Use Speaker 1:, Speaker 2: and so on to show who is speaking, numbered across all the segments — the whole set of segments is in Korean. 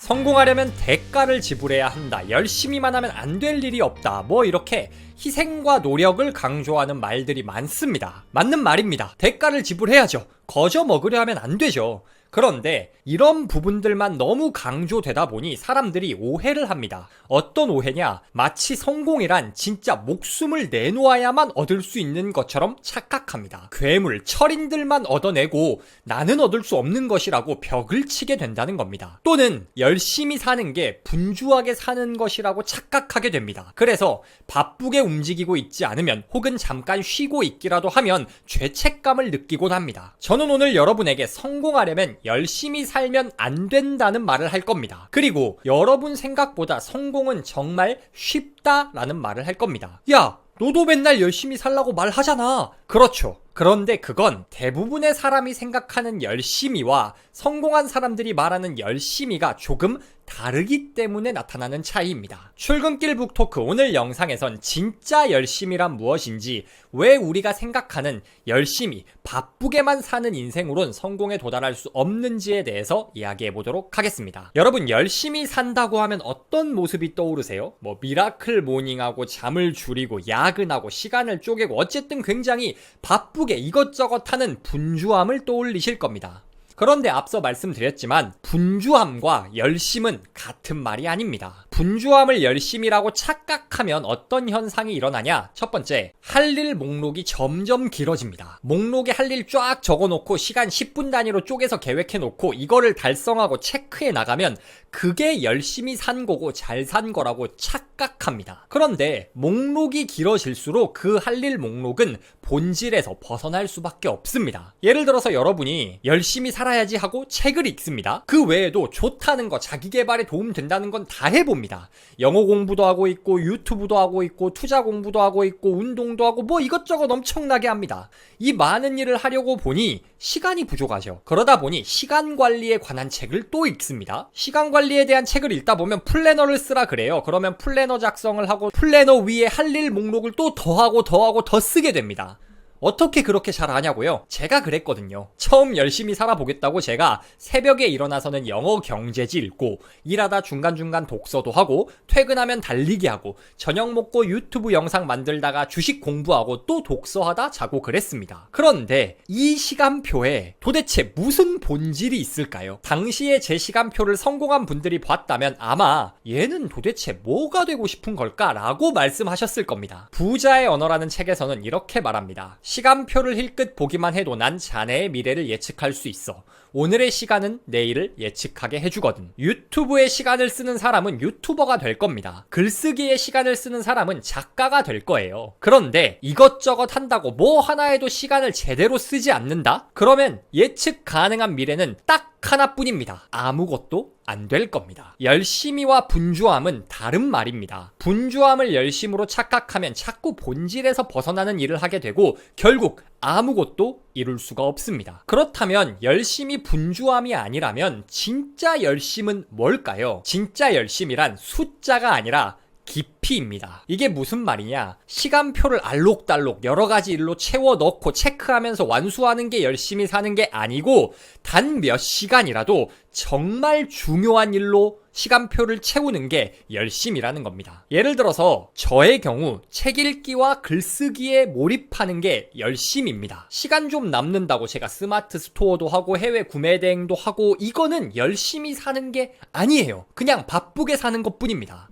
Speaker 1: 성공하려면 대가를 지불해야 한다. 열심히만 하면 안 될 일이 없다. 뭐 이렇게 희생과 노력을 강조하는 말들이 많습니다. 맞는 말입니다. 대가를 지불해야죠. 거저 먹으려 하면 안 되죠. 그런데 이런 부분들만 너무 강조되다 보니 사람들이 오해를 합니다. 어떤 오해냐? 마치 성공이란 진짜 목숨을 내놓아야만 얻을 수 있는 것처럼 착각합니다. 괴물, 철인들만 얻어내고 나는 얻을 수 없는 것이라고 벽을 치게 된다는 겁니다. 또는 열심히 사는 게 분주하게 사는 것이라고 착각하게 됩니다. 그래서 바쁘게 움직이고 있지 않으면 혹은 잠깐 쉬고 있기라도 하면 죄책감을 느끼곤 합니다. 저는 오늘 여러분에게 성공하려면 열심히 살면 안 된다는 말을 할 겁니다. 그리고 여러분 생각보다 성공은 정말 쉽다라는 말을 할 겁니다. 야, 너도 맨날 열심히 살라고 말하잖아. 그렇죠. 그런데 그건 대부분의 사람이 생각하는 열심히와 성공한 사람들이 말하는 열심히가 조금 다르기 때문에 나타나는 차이입니다. 출근길 북토크, 오늘 영상에선 진짜 열심히란 무엇인지, 왜 우리가 생각하는 열심히 바쁘게만 사는 인생으론 성공에 도달할 수 없는지에 대해서 이야기해 보도록 하겠습니다. 여러분, 열심히 산다고 하면 어떤 모습이 떠오르세요? 미라클 모닝하고 잠을 줄이고 야근하고 시간을 쪼개고 어쨌든 굉장히 바쁘게 이것저것 하는 분주함을 떠올리실 겁니다. 그런데 앞서 말씀드렸지만 분주함과 열심은 같은 말이 아닙니다. 분주함을 열심이라고 착각하면 어떤 현상이 일어나냐? 첫 번째, 할 일 목록이 점점 길어집니다. 목록에 할 일 쫙 적어놓고 시간 10분 단위로 쪼개서 계획해놓고 이거를 달성하고 체크해 나가면 그게 열심히 산 거고 잘 산 거라고 착각합니다. 그런데 목록이 길어질수록 그 할 일 목록은 본질에서 벗어날 수밖에 없습니다. 예를 들어서 여러분이 열심히 살아야지 하고 책을 읽습니다. 그 외에도 좋다는 거, 자기 개발에 도움 된다는 건 다 해봅니다. 영어 공부도 하고 있고 유튜브도 하고 있고 투자 공부도 하고 있고 운동도 하고 뭐 이것저것 엄청나게 합니다. 이 많은 일을 하려고 보니 시간이 부족하죠. 그러다 보니 시간 관리에 관한 책을 또 읽습니다. 시간 관리에 대한 책을 읽다 보면 플래너를 쓰라 그래요. 그러면 플래너 작성을 하고 플래너 위에 할 일 목록을 또 더하고 더 쓰게 됩니다. 어떻게 그렇게 잘 하냐고요? 제가 그랬거든요. 처음 열심히 살아보겠다고 제가 새벽에 일어나서는 영어 경제지 읽고 일하다 중간중간 독서도 하고 퇴근하면 달리기 하고 저녁 먹고 유튜브 영상 만들다가 주식 공부하고 또 독서하다 자고 그랬습니다. 그런데 이 시간표에 도대체 무슨 본질이 있을까요? 당시에 제 시간표를 성공한 분들이 봤다면 아마 얘는 도대체 뭐가 되고 싶은 걸까? 라고 말씀하셨을 겁니다. 부자의 언어라는 책에서는 이렇게 말합니다. 시간표를 힐끗 보기만 해도 난 자네의 미래를 예측할 수 있어. 오늘의 시간은 내일을 예측하게 해주거든. 유튜브에 시간을 쓰는 사람은 유튜버가 될 겁니다. 글쓰기에 시간을 쓰는 사람은 작가가 될 거예요. 그런데 이것저것 한다고 뭐 하나에도 시간을 제대로 쓰지 않는다? 그러면 예측 가능한 미래는 딱 하나뿐입니다. 아무것도 안 될 겁니다. 열심히와 분주함은 다른 말입니다. 분주함을 열심으로 착각하면 자꾸 본질에서 벗어나는 일을 하게 되고 결국 아무것도 이룰 수가 없습니다. 그렇다면 열심히 분주함이 아니라면 진짜 열심은 뭘까요? 진짜 열심이란 숫자가 아니라 깊이입니다. 이게 무슨 말이냐? 시간표를 알록달록 여러 가지 일로 채워 넣고 체크하면서 완수하는 게 열심히 사는 게 아니고 단 몇 시간이라도 정말 중요한 일로 시간표를 채우는 게 열심이라는 겁니다. 예를 들어서 저의 경우 책 읽기와 글쓰기에 몰입하는 게 열심입니다. 시간 좀 남는다고 제가 스마트 스토어도 하고 해외 구매 대행도 하고 이거는 열심히 사는 게 아니에요. 그냥 바쁘게 사는 것뿐입니다.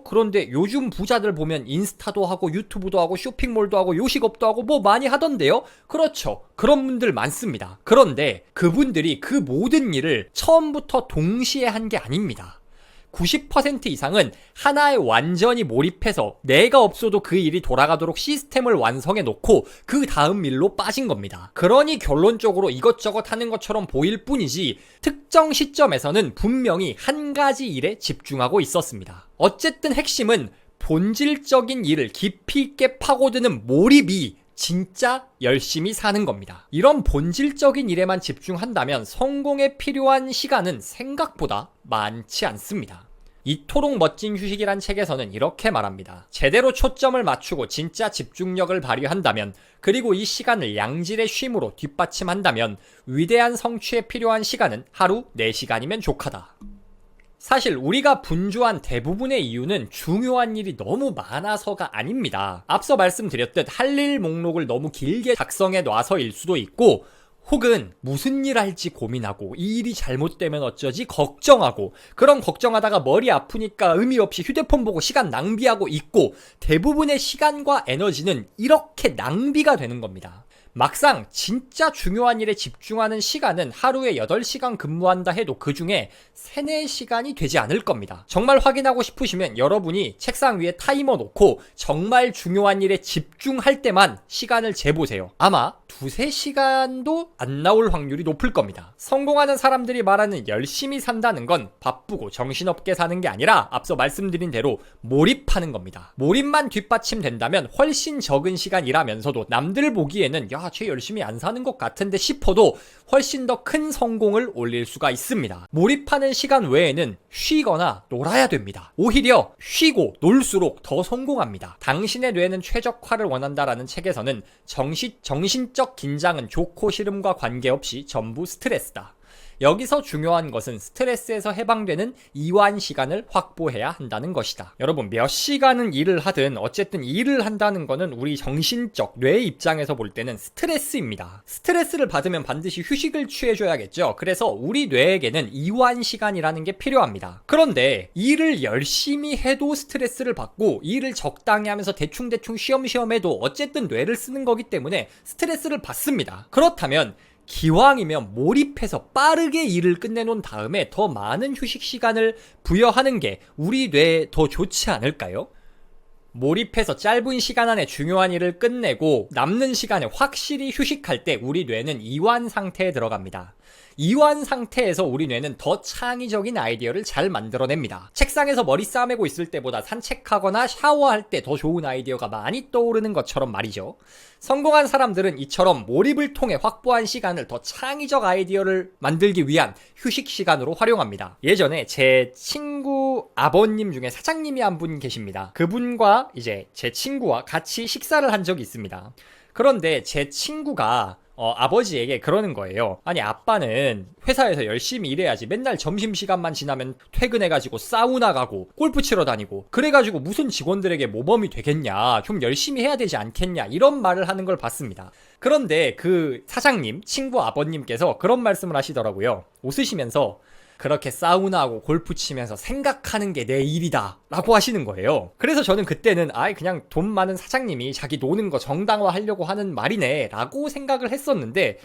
Speaker 1: 그런데 요즘 부자들 보면 인스타도 하고 유튜브도 하고 쇼핑몰도 하고 요식업도 하고 뭐 많이 하던데요? 그렇죠. 그런 분들 많습니다. 그런데 그분들이 그 모든 일을 처음부터 동시에 한 게 아닙니다. 90% 이상은 하나에 완전히 몰입해서 내가 없어도 그 일이 돌아가도록 시스템을 완성해 놓고 그 다음 일로 빠진 겁니다. 그러니 결론적으로 이것저것 하는 것처럼 보일 뿐이지 특정 시점에서는 분명히 한 가지 일에 집중하고 있었습니다. 어쨌든 핵심은 본질적인 일을 깊이 있게 파고드는 몰입이 진짜 열심히 사는 겁니다. 이런 본질적인 일에만 집중한다면 성공에 필요한 시간은 생각보다 많지 않습니다. 이토록 멋진 휴식이란 책에서는 이렇게 말합니다. 제대로 초점을 맞추고 진짜 집중력을 발휘한다면, 그리고 이 시간을 양질의 쉼으로 뒷받침한다면 위대한 성취에 필요한 시간은 하루 4시간이면 족하다. 사실 우리가 분주한 대부분의 이유는 중요한 일이 너무 많아서가 아닙니다. 앞서 말씀드렸듯 할 일 목록을 너무 길게 작성해 놔서일 수도 있고, 혹은 무슨 일 할지 고민하고 이 일이 잘못되면 어쩌지 걱정하고, 그런 걱정하다가 머리 아프니까 의미 없이 휴대폰 보고 시간 낭비하고 있고, 대부분의 시간과 에너지는 이렇게 낭비가 되는 겁니다. 막상 진짜 중요한 일에 집중하는 시간은 하루에 8시간 근무한다 해도 그 중에 3, 4시간이 되지 않을 겁니다. 정말 확인하고 싶으시면 여러분이 책상 위에 타이머 놓고 정말 중요한 일에 집중할 때만 시간을 재보세요. 아마 2, 3시간도 안 나올 확률이 높을 겁니다. 성공하는 사람들이 말하는 열심히 산다는 건 바쁘고 정신없게 사는 게 아니라 앞서 말씀드린 대로 몰입하는 겁니다. 몰입만 뒷받침된다면 훨씬 적은 시간 일하면서도 남들 보기에는 쟤 열심히 안 사는 것 같은데 싶어도 훨씬 더 큰 성공을 올릴 수가 있습니다. 몰입하는 시간 외에는 쉬거나 놀아야 됩니다. 오히려 쉬고 놀수록 더 성공합니다. 당신의 뇌는 최적화를 원한다라는 책에서는 정신적 긴장은 좋고 싫음과 관계없이 전부 스트레스다. 여기서 중요한 것은 스트레스에서 해방되는 이완 시간을 확보해야 한다는 것이다. 여러분, 몇 시간은 일을 하든 어쨌든 일을 한다는 거는 우리 정신적 뇌 입장에서 볼 때는 스트레스입니다. 스트레스를 받으면 반드시 휴식을 취해줘야겠죠. 그래서 우리 뇌에게는 이완 시간이라는 게 필요합니다. 그런데 일을 열심히 해도 스트레스를 받고 일을 적당히 하면서 대충대충 쉬엄쉬엄 해도 어쨌든 뇌를 쓰는 거기 때문에 스트레스를 받습니다. 그렇다면 기왕이면 몰입해서 빠르게 일을 끝내놓은 다음에 더 많은 휴식 시간을 부여하는 게 우리 뇌에 더 좋지 않을까요? 몰입해서 짧은 시간 안에 중요한 일을 끝내고 남는 시간에 확실히 휴식할 때 우리 뇌는 이완 상태에 들어갑니다. 이완 상태에서 우리 뇌는 더 창의적인 아이디어를 잘 만들어냅니다. 책상에서 머리 싸매고 있을 때보다 산책하거나 샤워할 때 더 좋은 아이디어가 많이 떠오르는 것처럼 말이죠. 성공한 사람들은 이처럼 몰입을 통해 확보한 시간을 더 창의적 아이디어를 만들기 위한 휴식 시간으로 활용합니다. 예전에 제 친구 아버님 중에 사장님이 한 분 계십니다. 그분과 이제 제 친구와 같이 식사를 한 적이 있습니다. 그런데 제 친구가 아버지에게 그러는 거예요. 아니, 아빠는 회사에서 열심히 일해야지 맨날 점심시간만 지나면 퇴근해가지고 사우나 가고 골프 치러 다니고 그래가지고 무슨 직원들에게 모범이 되겠냐, 좀 열심히 해야 되지 않겠냐, 이런 말을 하는 걸 봤습니다. 그런데 그 사장님, 친구 아버님께서 그런 말씀을 하시더라고요. 웃으시면서 그렇게 사우나하고 골프 치면서 생각하는 게 내 일이다 라고 하시는 거예요. 그래서 저는 그때는 그냥 돈 많은 사장님이 자기 노는 거 정당화하려고 하는 말이네 라고 생각을 했었는데,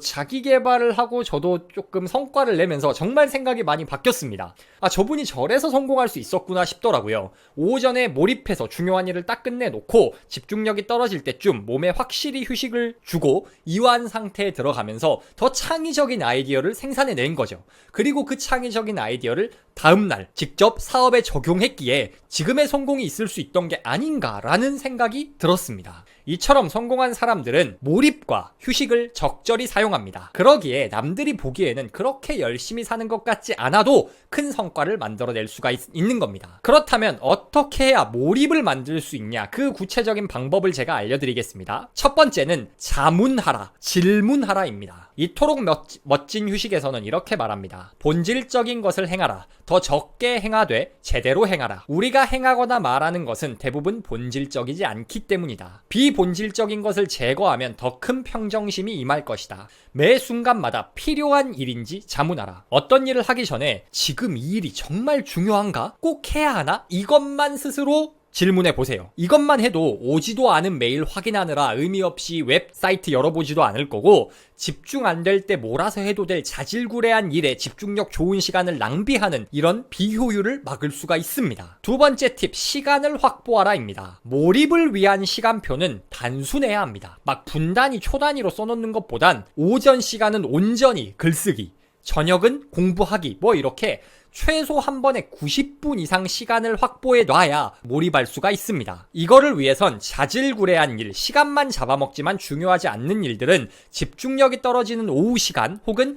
Speaker 1: 자기 개발을 하고 저도 조금 성과를 내면서 정말 생각이 많이 바뀌었습니다. 저분이 저래서 성공할 수 있었구나 싶더라고요. 오전에 몰입해서 중요한 일을 딱 끝내놓고 집중력이 떨어질 때쯤 몸에 확실히 휴식을 주고 이완 상태에 들어가면서 더 창의적인 아이디어를 생산해낸 거죠. 그리고 그 창의적인 아이디어를 다음날 직접 사업에 적용했기에 지금의 성공이 있을 수 있던 게 아닌가라는 생각이 들었습니다. 이처럼 성공한 사람들은 몰입과 휴식을 적절히 사용합니다. 그러기에 남들이 보기에는 그렇게 열심히 사는 것 같지 않아도 큰 성과를 만들어낼 수가 있는 겁니다. 그렇다면 어떻게 해야 몰입을 만들 수 있냐, 그 구체적인 방법을 제가 알려드리겠습니다. 첫 번째는 자문하라, 질문하라입니다. 이토록 멋진 휴식에서는 이렇게 말합니다. 본질적인 것을 행하라. 더 적게 행하되 제대로 행하라. 우리가 행하거나 말하는 것은 대부분 본질적이지 않기 때문이다. 비본질적인 것을 제거하면 더 큰 평정심이 임할 것이다. 매 순간마다 필요한 일인지 자문하라. 어떤 일을 하기 전에 지금 이 일이 정말 중요한가? 꼭 해야 하나? 이것만 스스로 질문해 보세요. 이것만 해도 오지도 않은 메일 확인하느라 의미 없이 웹사이트 열어보지도 않을 거고, 집중 안 될 때 몰아서 해도 될 자질구레한 일에 집중력 좋은 시간을 낭비하는 이런 비효율을 막을 수가 있습니다. 두 번째 팁, 시간을 확보하라입니다. 몰입을 위한 시간표는 단순해야 합니다. 막 분단위, 초단위로 써놓는 것보단 오전 시간은 온전히 글쓰기, 저녁은 공부하기, 이렇게 최소 한 번에 90분 이상 시간을 확보해 놔야 몰입할 수가 있습니다. 이거를 위해선 자질구레한 일, 시간만 잡아먹지만 중요하지 않는 일들은 집중력이 떨어지는 오후 시간, 혹은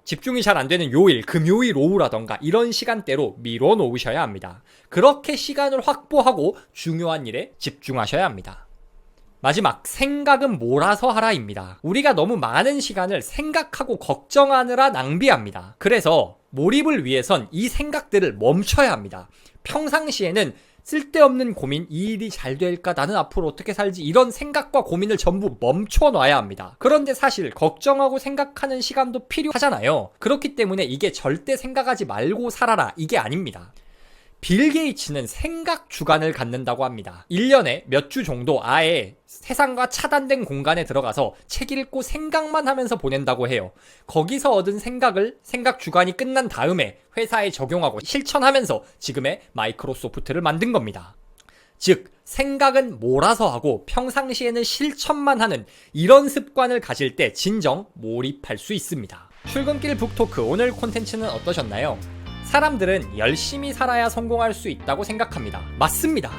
Speaker 1: 집중이 잘 안 되는 요일, 금요일 오후라던가 이런 시간대로 미뤄 놓으셔야 합니다. 그렇게 시간을 확보하고 중요한 일에 집중하셔야 합니다. 마지막, 생각은 몰아서 하라입니다. 우리가 너무 많은 시간을 생각하고 걱정하느라 낭비합니다. 그래서 몰입을 위해선 이 생각들을 멈춰야 합니다. 평상시에는 쓸데없는 고민, 이 일이 잘 될까, 나는 앞으로 어떻게 살지, 이런 생각과 고민을 전부 멈춰놔야 합니다. 그런데 사실 걱정하고 생각하는 시간도 필요하잖아요. 그렇기 때문에 이게 절대 생각하지 말고 살아라, 이게 아닙니다. 빌 게이츠는 생각 주간을 갖는다고 합니다. 1년에 몇 주 정도 아예 세상과 차단된 공간에 들어가서 책 읽고 생각만 하면서 보낸다고 해요. 거기서 얻은 생각을 생각 주간이 끝난 다음에 회사에 적용하고 실천하면서 지금의 마이크로소프트를 만든 겁니다. 즉, 생각은 몰아서 하고 평상시에는 실천만 하는 이런 습관을 가질 때 진정 몰입할 수 있습니다. 출근길 북토크, 오늘 콘텐츠는 어떠셨나요? 사람들은 열심히 살아야 성공할 수 있다고 생각합니다. 맞습니다.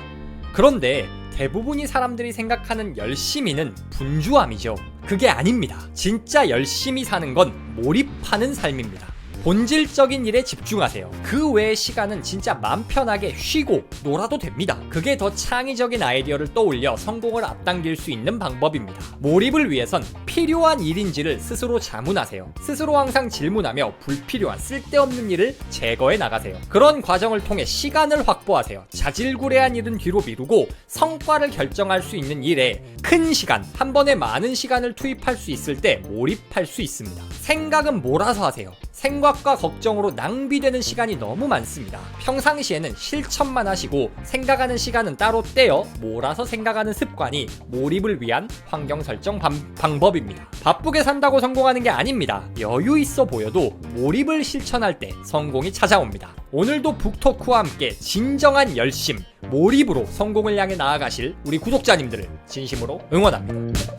Speaker 1: 그런데 대부분의 사람들이 생각하는 열심히는 분주함이죠. 그게 아닙니다. 진짜 열심히 사는 건 몰입하는 삶입니다. 본질적인 일에 집중하세요. 그 외의 시간은 진짜 맘 편하게 쉬고 놀아도 됩니다. 그게 더 창의적인 아이디어를 떠올려 성공을 앞당길 수 있는 방법입니다. 몰입을 위해선 필요한 일인지를 스스로 자문하세요. 스스로 항상 질문하며 불필요한 쓸데없는 일을 제거해 나가세요. 그런 과정을 통해 시간을 확보하세요. 자질구레한 일은 뒤로 미루고 성과를 결정할 수 있는 일에 큰 시간, 한 번에 많은 시간을 투입할 수 있을 때 몰입할 수 있습니다. 생각은 몰아서 하세요. 생각과 걱정으로 낭비되는 시간이 너무 많습니다. 평상시에는 실천만 하시고 생각하는 시간은 따로 떼어 몰아서 생각하는 습관이 몰입을 위한 환경 설정 방법입니다. 바쁘게 산다고 성공하는 게 아닙니다. 여유 있어 보여도 몰입을 실천할 때 성공이 찾아옵니다. 오늘도 북토크와 함께 진정한 열심, 몰입으로 성공을 향해 나아가실 우리 구독자님들을 진심으로 응원합니다.